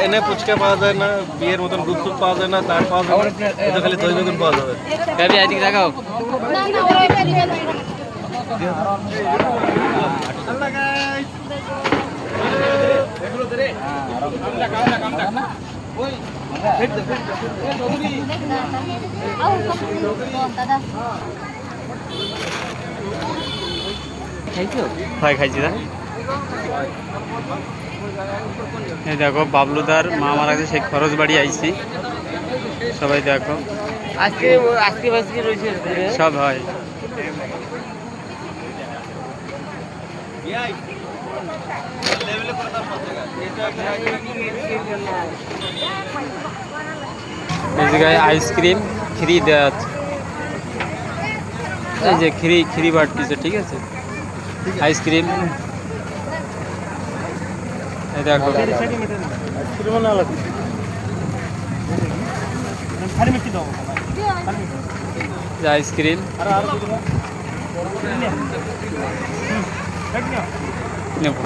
এনে ফুচকা পাওয়া যায় না, বিয়ের মতন গুপসুপ পাওয়া যায় না, তার পাওয়া যায় না, এটা খালি দই বেগুন পাওয়া যাবে। এদিকে দেখাও। হয় খাইছি না। এই দেখো বাবলুদার মা মারা গেছে, সেই খরচ বাড়ি আইছি, সবাই দেখো আজকে আজকে বাজকে রয়েছে সব হয়। এই জায়গায় আইসক্রিম ফ্রি দেওয়া আছে, এই যে ফ্রি বাড়তিছে, ঠিক আছে আইসক্রিম। এই দেখো আইসক্রিম, নেব